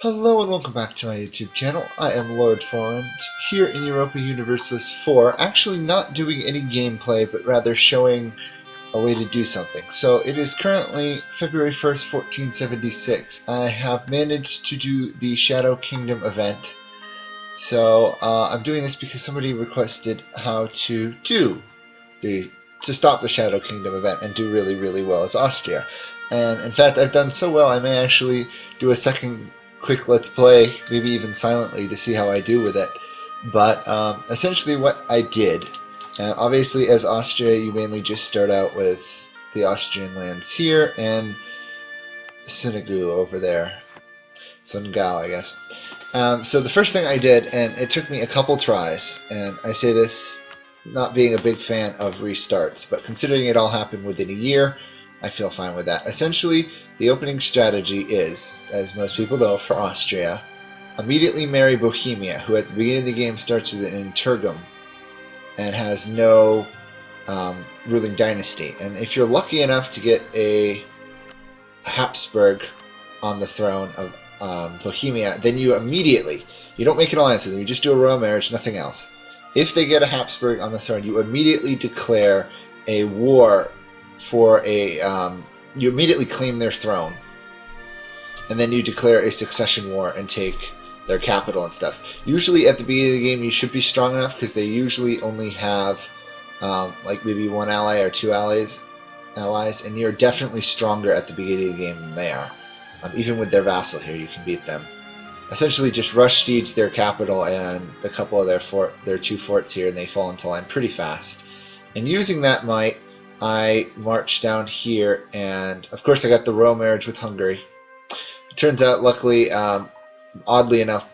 Hello and welcome back to my YouTube channel. I am Lord Forwind, here in Europa Universalis 4, actually not doing any gameplay, but rather showing a way to do something. So it is currently February 1st, 1476. I have managed to do the Shadow Kingdom event. So I'm doing this because somebody requested how to stop the Shadow Kingdom event and do really well as Austria. And in fact, I've done so well, I may actually do a second quick let's play, maybe even silently, to see how I do with it. But essentially what I did, obviously as Austria you mainly just start out with the Austrian lands here and Sunagu over there. Sungao, I guess. So the first thing I did, and it took me a couple tries, and I say this not being a big fan of restarts, but considering it all happened within a year, I feel fine with that. Essentially, the opening strategy is, as most people know, for Austria, immediately marry Bohemia, who at the beginning of the game starts with an interregnum and has no ruling dynasty. And if you're lucky enough to get a Habsburg on the throne of Bohemia, then you don't make an alliance with them, you just do a royal marriage, nothing else. If they get a Habsburg on the throne, you immediately declare a war for you immediately claim their throne, and then you declare a succession war and take their capital and stuff. Usually at the beginning of the game you should be strong enough, because they usually only have like maybe one ally or two allies, and you're definitely stronger at the beginning of the game than they are. Even with their vassal here, you can beat them. Essentially just rush siege their capital and a couple of their two forts here, and they fall into line pretty fast. And using that might, I marched down here, and of course I got the royal marriage with Hungary. It turns out, luckily, oddly enough,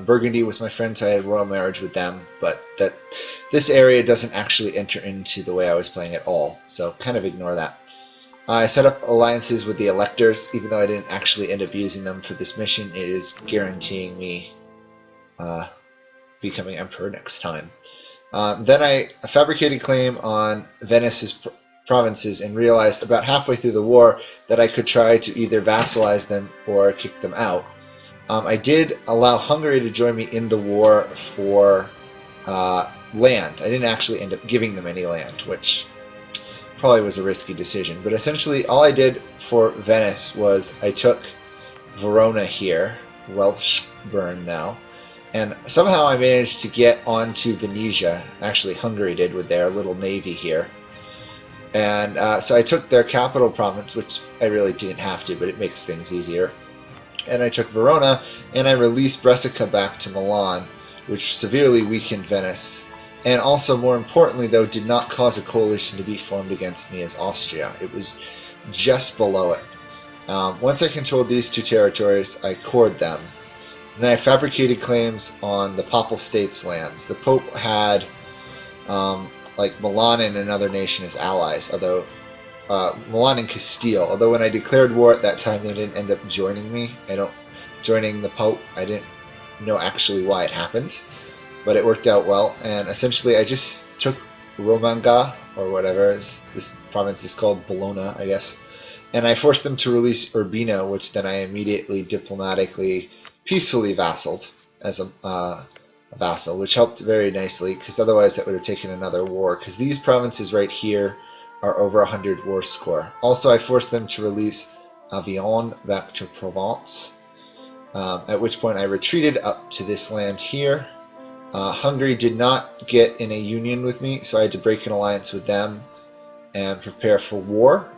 Burgundy was my friend, so I had a royal marriage with them, but this area doesn't actually enter into the way I was playing at all, so kind of ignore that. I set up alliances with the electors, even though I didn't actually end up using them for this mission. It is guaranteeing me becoming emperor next time. Then I fabricated claim on Venice's provinces and realized about halfway through the war that I could try to either vassalize them or kick them out. I did allow Hungary to join me in the war for land. I didn't actually end up giving them any land, which probably was a risky decision. But essentially all I did for Venice was I took Verona here, Welshburn now, and somehow I managed to get onto Venetia. Actually, Hungary did with their little navy here. And so I took their capital province, which I really didn't have to, but it makes things easier. And I took Verona, and I released Brescia back to Milan, which severely weakened Venice. And also, more importantly, though, did not cause a coalition to be formed against me as Austria. It was just below it. Once I controlled these two territories, I cored them. And I fabricated claims on the Papal States lands. The Pope had like Milan and another nation as allies, although Milan and Castile. Although when I declared war at that time, they didn't end up joining me. Joining the Pope. I didn't know actually why it happened, but it worked out well. And essentially, I just took Romagna, or whatever this province is called, Bologna, I guess, and I forced them to release Urbino, which then I immediately diplomatically peacefully vassaled as a vassal, which helped very nicely, because otherwise that would have taken another war, because these provinces right here are over 100 war score. Also, I forced them to release Avignon back to Provence, at which point I retreated up to this land here. Hungary did not get in a union with me, so I had to break an alliance with them and prepare for war,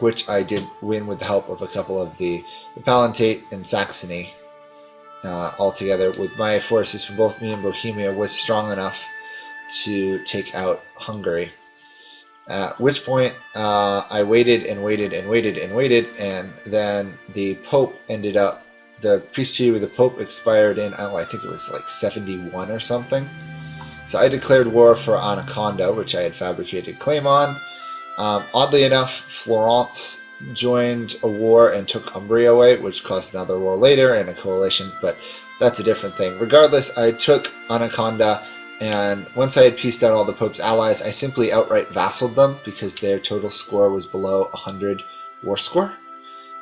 which I did win with the help of a couple of the Palatinate and Saxony. Altogether, with my forces from both me and Bohemia, was strong enough to take out Hungary. At which point I waited and waited and waited and waited, and then the Pope ended up, the peace treaty with the Pope expired in, I think it was like 71 or something. So I declared war for Anaconda, which I had fabricated claim on. Oddly enough, Florence joined a war and took Umbria away, which caused another war later and a coalition, but that's a different thing. Regardless, I took Anaconda, and once I had pieced out all the Pope's allies, I simply outright vassaled them because their total score was below 100 war score.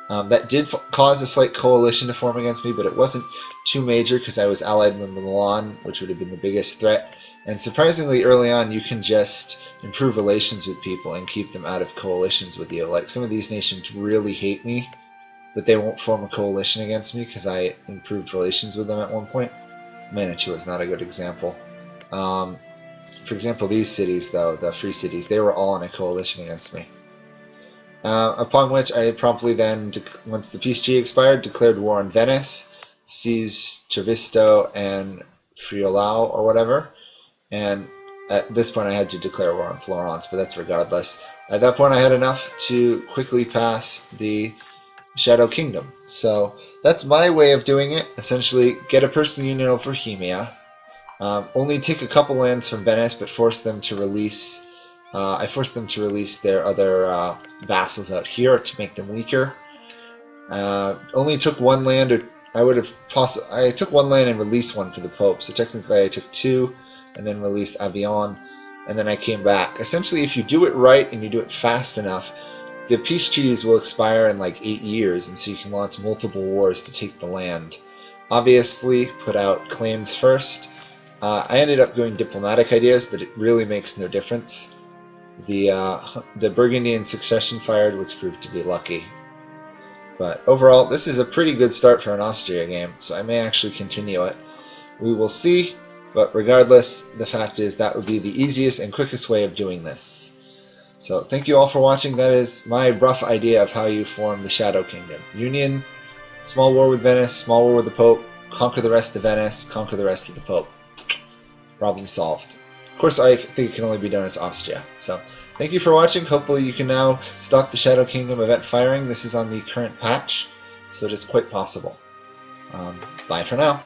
That did cause a slight coalition to form against me, but it wasn't too major because I was allied with Milan, which would have been the biggest threat. And surprisingly, early on, you can just improve relations with people and keep them out of coalitions with you. Like, some of these nations really hate me, but they won't form a coalition against me because I improved relations with them at one point. Mantua is not a good example. For example, these cities, though, the free cities, they were all in a coalition against me. Upon which I promptly then, once the peace treaty expired, declared war on Venice, seized Trevisto and Friulao or whatever, and at this point I had to declare war on Florence, but that's regardless. At that point I had enough to quickly pass the Shadow Kingdom. So that's my way of doing it. Essentially, get a personal union over Bohemia, only take a couple lands from Venice, but force them to release. I forced them to release their other vassals out here to make them weaker. Only took one land, or I took one land and released one for the Pope. So technically, I took two, and then released Avignon, and then I came back. Essentially, if you do it right and you do it fast enough, the peace treaties will expire in like 8 years, and so you can launch multiple wars to take the land. Obviously, put out claims first. I ended up going diplomatic ideas, but it really makes no difference. The Burgundian succession fired, which proved to be lucky. But overall, this is a pretty good start for an Austria game, so I may actually continue it. We will see, but regardless, the fact is that would be the easiest and quickest way of doing this. So thank you all for watching. That is my rough idea of how you form the Shadow Kingdom. Union, small war with Venice, small war with the Pope, conquer the rest of Venice, conquer the rest of the Pope. Problem solved. Of course, I think it can only be done as Austria. So, thank you for watching. Hopefully you can now stop the Shadow Kingdom event firing. This is on the current patch, so it is quite possible. Bye for now.